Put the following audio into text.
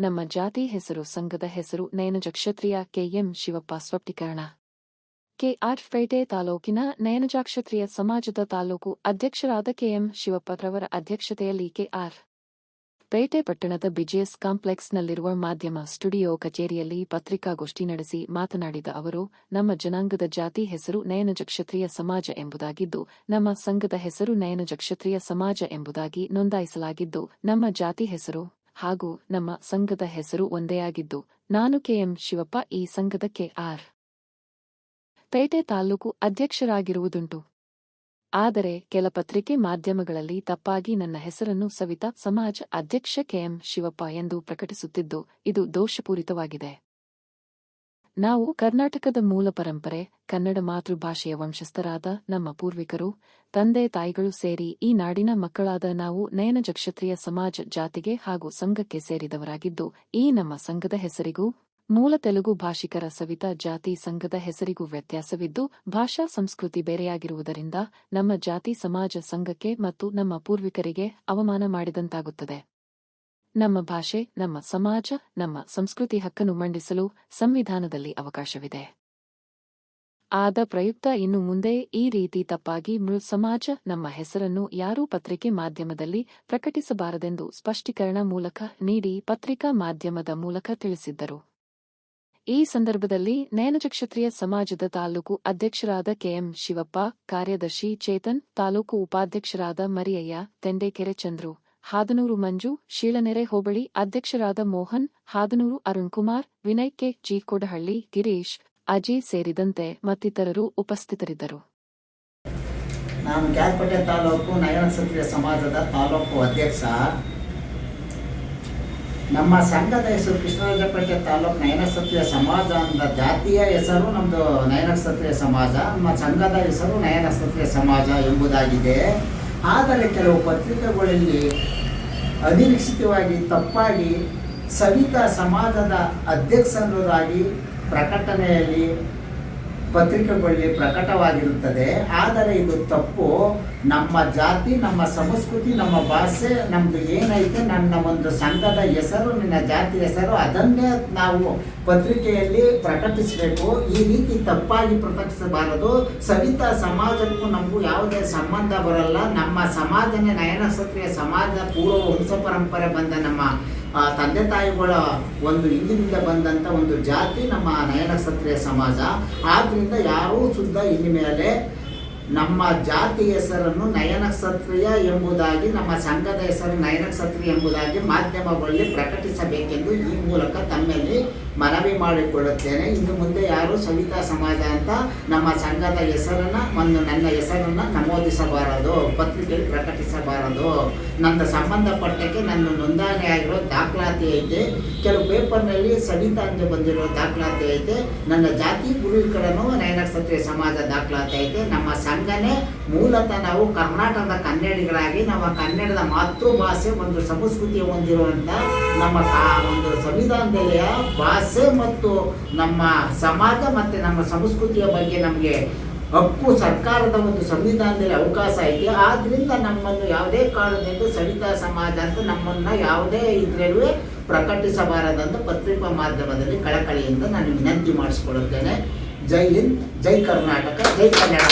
ನಮ್ಮ ಜಾತಿ ಹೆಸರು ಸಂಘದ ಹೆಸರು ನಯನಜಕ್ಷತ್ರಿಯ ಕೆಎಂ ಶಿವಪ್ಪ ಸ್ಪಷ್ಟೀಕರಣ. ಕೆಆರ್ ಪೇಟೆ ತಾಲೂಕಿನ ನಯನಜಕ್ಷತ್ರಿಯ ಸಮಾಜದ ತಾಲೂಕು ಅಧ್ಯಕ್ಷರಾದ ಕೆಎಂ ಶಿವಪ್ಪರವರ ಅಧ್ಯಕ್ಷತೆಯಲ್ಲಿ ಕೆಆರ್ ಪೇಟೆ ಪಟ್ಟಣದ ಬಿಜಿಎಸ್ ಕಾಂಪ್ಲೆಕ್ಸ್ನಲ್ಲಿರುವ ಮಾಧ್ಯಮ ಸ್ಟುಡಿಯೋ ಕಚೇರಿಯಲ್ಲಿ ಪತ್ರಿಕಾಗೋಷ್ಠಿ ನಡೆಸಿ ಮಾತನಾಡಿದ ಅವರು, ನಮ್ಮ ಜನಾಂಗದ ಜಾತಿ ಹೆಸರು ನಯನಜಕ್ಷತ್ರಿಯ ಸಮಾಜ ಎಂಬುದಾಗಿದ್ದು, ನಮ್ಮ ಸಂಘದ ಹೆಸರು ನಯನಜಕ್ಷತ್ರಿಯ ಸಮಾಜ ಎಂಬುದಾಗಿ ನೋಂದಾಯಿಸಲಾಗಿದ್ದು, ನಮ್ಮ ಜಾತಿ ಹೆಸರು ಹಾಗೂ ನಮ್ಮ ಸಂಘದ ಹೆಸರು ಒಂದೇ ಆಗಿದ್ದು, ನಾನು ಕೆಎಂ ಶಿವಪ್ಪ ಈ ಸಂಘದ ಕೆಆರ್ ಪೇಟೆ ತಾಲೂಕು ಅಧ್ಯಕ್ಷರಾಗಿರುವುದುಂಟು. ಆದರೆ ಕೆಲ ಪತ್ರಿಕೆ ಮಾಧ್ಯಮಗಳಲ್ಲಿ ತಪ್ಪಾಗಿ ನನ್ನ ಹೆಸರನ್ನು ಸವಿತಾ ಸಮಾಜ ಅಧ್ಯಕ್ಷ ಕೆಎಂ ಶಿವಪ್ಪ ಎಂದು ಪ್ರಕಟಿಸುತ್ತಿದ್ದು, ಇದು ದೋಷಪೂರಿತವಾಗಿದೆ. ನಾವು ಕರ್ನಾಟಕದ ಮೂಲ ಪರಂಪರೆ, ಕನ್ನಡ ಮಾತೃಭಾಷೆಯ ವಂಶಸ್ಥರಾದ ನಮ್ಮ ಪೂರ್ವಿಕರು, ತಂದೆ ತಾಯಿಗಳು ಸೇರಿ ಈ ನಾಡಿನ ಮಕ್ಕಳಾದ ನಾವು ನಯನಜಕ್ಷತ್ರಿಯ ಸಮಾಜ ಜಾತಿಗೆ ಹಾಗೂ ಸಂಘಕ್ಕೆ ಸೇರಿದವರಾಗಿದ್ದು, ಈ ನಮ್ಮ ಸಂಘದ ಹೆಸರಿಗೂ ಮೂಲ ತೆಲುಗು ಭಾಷಿಕರ ಸವಿತಾ ಜಾತಿ ಸಂಘದ ಹೆಸರಿಗೂ ವ್ಯತ್ಯಾಸವಿದ್ದು, ಭಾಷಾ ಸಂಸ್ಕೃತಿ ಬೇರೆಯಾಗಿರುವುದರಿಂದ ನಮ್ಮ ಜಾತಿ ಸಮಾಜ ಸಂಘಕ್ಕೆ ಮತ್ತು ನಮ್ಮ ಪೂರ್ವಿಕರಿಗೆ ಅವಮಾನ ಮಾಡಿದಂತಾಗುತ್ತದೆ. ನಮ್ಮ ಭಾಷೆ, ನಮ್ಮ ಸಮಾಜ, ನಮ್ಮ ಸಂಸ್ಕೃತಿ ಹಕ್ಕನ್ನು ಮಂಡಿಸಲು ಸಂವಿಧಾನದಲ್ಲಿ ಅವಕಾಶವಿದೆ. ಆದ ಪ್ರಯುಕ್ತ ಇನ್ನು ಮುಂದೆ ಈ ರೀತಿ ತಪ್ಪಾಗಿ ಸಮಾಜ ನಮ್ಮ ಹೆಸರನ್ನು ಯಾರೂ ಪತ್ರಿಕೆ ಮಾಧ್ಯಮದಲ್ಲಿ ಪ್ರಕಟಿಸಬಾರದೆಂದು ಸ್ಪಷ್ಟೀಕರಣ ಮೂಲಕ ನೀಡಿ ಪತ್ರಿಕಾ ಮಾಧ್ಯಮದ ಮೂಲಕ ತಿಳಿಸಿದ್ದರು. ಈ ಸಂದರ್ಭದಲ್ಲಿ ನಯನಜಕ್ಷತ್ರಿಯ ಸಮಾಜದ ತಾಲೂಕು ಅಧ್ಯಕ್ಷರಾದ ಕೆಎಂ ಶಿವಪ್ಪ, ಕಾರ್ಯದರ್ಶಿ ಚೇತನ್, ತಾಲೂಕು ಉಪಾಧ್ಯಕ್ಷರಾದ ಮರಿಯಯ್ಯ, ತೆಂಡೇಕೆರೆ ಚಂದ್ರು, ಹಾದನೂರು ಮಂಜು, ಶೀಳನೆರೆ ಹೋಬಳಿ ಅಧ್ಯಕ್ಷರಾದ ಮೋಹನ್, ಹಾದನೂರು ಅರುಣ್ ಕುಮಾರ್, ವಿನಯ್ ಕೆ ಜಿ ಕೊಡಹಳ್ಳಿ, ಗಿರೀಶ್, ಅಜಯ್ ಸೇರಿದಂತೆ ಮತ್ತಿತರರು ಉಪಸ್ಥಿತರಿದ್ದರು. ನಾನು ಕೆಆರ್ಪೇಟೆ ತಾಲೂಕು ನಯನಜಕ್ಷತ್ರಿಯ ಸಮಾಜದ ತಾಲೂಕು ಅಧ್ಯಕ್ಷ. ನಮ್ಮ ಸಂಘದ ಹೆಸರು ಕೃಷ್ಣರಾಜಪೇಟೆ ತಾಲೂಕು ನಯನಜಕ್ಷತ್ರಿಯ ಸಮಾಜ ಅಂತ ಜಾತಿಯ ಹೆಸರು ನಮ್ಮದು ನಯನಜಕ್ಷತ್ರಿಯ ಸಮಾಜ, ನಮ್ಮ ಸಂಘದ ಹೆಸರು ನಯನಜಕ್ಷತ್ರಿಯ ಸಮಾಜ ಎಂಬುದಾಗಿದೆ. ಆದರೆ ಕೆಲವು ಪತ್ರಿಕೆಗಳಲ್ಲಿ ಅನಿರೀಕ್ಷಿತವಾಗಿ ತಪ್ಪಾಗಿ ಸವಿತಾ ಸಮಾಜದ ಅಧ್ಯಕ್ಷರಾಗಿ ಪ್ರಕಟಣೆಯಲ್ಲಿ ಪತ್ರಿಕೆಗಳಲ್ಲಿ ಪ್ರಕಟವಾಗಿರುತ್ತದೆ. ಆದರೆ ಇದು ತಪ್ಪು. ನಮ್ಮ ಜಾತಿ, ನಮ್ಮ ಸಂಸ್ಕೃತಿ, ನಮ್ಮ ಭಾಷೆ, ನಮ್ಮದು ಏನೈತೆ, ನನ್ನ ಒಂದು ಸಂಘದ ಹೆಸರು, ನಿನ್ನ ಜಾತಿ ಹೆಸರು, ಅದನ್ನೇ ನಾವು ಪತ್ರಿಕೆಯಲ್ಲಿ ಪ್ರಕಟಿಸಬೇಕು. ಈ ರೀತಿ ತಪ್ಪಾಗಿ ಪ್ರಕಟಿಸಬಾರದು. ಸವಿತಾ ಸಮಾಜಕ್ಕೂ ನಮಗೂ ಯಾವುದೇ ಸಂಬಂಧ ಬರಲ್ಲ. ನಮ್ಮ ಸಮಾಜನೇ ನಯನಜಕ್ಷತ್ರಿಯ ಸಮಾಜ, ಪೂರ್ವ ವಂಶ ಪರಂಪರೆ ಬಂದ ನಮ್ಮ ತಂದೆ ತಾಯಿಗಳ ಒಂದು ಹಿಂದಿನಿಂದ ಬಂದಂಥ ಒಂದು ಜಾತಿ ನಮ್ಮ ನಯನಜಕ್ಷತ್ರಿಯ ಸಮಾಜ. ಆದ್ದರಿಂದ ಯಾರೂ ಶುದ್ಧ ಇನ್ನು ಮೇಲೆ ನಮ್ಮ ಜಾತಿ ಹೆಸರನ್ನು ನಯನಜಕ್ಷತ್ರಿಯ ಎಂಬುದಾಗಿ, ನಮ್ಮ ಸಂಘದ ಹೆಸರು ನಯನಜಕ್ಷತ್ರಿಯ ಎಂಬುದಾಗಿ ಮಾಧ್ಯಮಗಳಲ್ಲಿ ಪ್ರಕಟಿಸಬೇಕೆಂದು ಈ ಮೂಲಕ ತಮ್ಮಲ್ಲಿ ಮನವಿ ಮಾಡಿಕೊಳ್ಳುತ್ತೇನೆ. ಇನ್ನು ಮುಂದೆ ಯಾರು ಸವಿತಾ ಸಮಾಜ ಅಂತ ನಮ್ಮ ಸಂಘದ ಹೆಸರನ್ನು ನನ್ನ ಹೆಸರನ್ನು ನಮೂದಿಸಬಾರದು, ಪತ್ರಿಕೆಯಲ್ಲಿ ಪ್ರಕಟಿಸಬಾರದು. ನನ್ನ ಸಂಬಂಧಪಟ್ಟಕ್ಕೆ ನನ್ನ ನೋಂದಣಿ ಆಗಿರೋ ದಾಖಲಾತಿ ಐತೆ. ಕೆಲವು ಪೇಪರ್ನಲ್ಲಿ ಸವಿತಾ ಅಂತ ಬಂದಿರೋ ದಾಖಲಾತಿ ಐತೆ. ನನ್ನ ಜಾತಿ ಪೂರ್ವಿಕರನ್ನು ನಯನಜಕ್ಷತ್ರಿಯ ಸಮಾಜ ದಾಖಲಾತಿ ಐತೆ. ನಮ್ಮ ಸಂಘನೇ ಮೂಲತಃ ನಾವು ಕರ್ನಾಟಕದ ಕನ್ನಡಿಗರಾಗಿ ನಮ್ಮ ಕನ್ನಡದ ಮಾತೃಭಾಷೆ, ಒಂದು ಸಂಸ್ಕೃತಿ ಹೊಂದಿರುವಂಥ ನಮ್ಮ ಒಂದು ಸಂವಿಧಾನದಲ್ಲಿ ಭಾಷೆ ಮತ್ತು ನಮ್ಮ ಸಮಾಜ ಮತ್ತು ನಮ್ಮ ಸಂಸ್ಕೃತಿಯ ಬಗ್ಗೆ ನಮಗೆ ಹಕ್ಕು ಸರ್ಕಾರದ ಒಂದು ಸಂವಿಧಾನದಲ್ಲಿ ಅವಕಾಶ ಐತೆ. ಆದ್ದರಿಂದ ನಮ್ಮನ್ನು ಯಾವುದೇ ಕಾರಣದಿಂದ ಸವಿತಾ ಸಮಾಜ ಅಂತ ನಮ್ಮನ್ನು ಯಾವುದೇ ಇದರಲ್ಲೂ ಪ್ರಕಟಿಸಬಾರದಂತ ಪತ್ರಿಕಾ ಮಾಧ್ಯಮದಲ್ಲಿ ಕಳಕಳಿಯಿಂದ ನಾನು ವಿನಂತಿ ಮಾಡಿಸಿಕೊಳ್ಳುತ್ತೇನೆ. ಜೈ ಹಿಂದ್, ಜೈ ಕರ್ನಾಟಕ, ಜೈ ಕನ್ನಡ.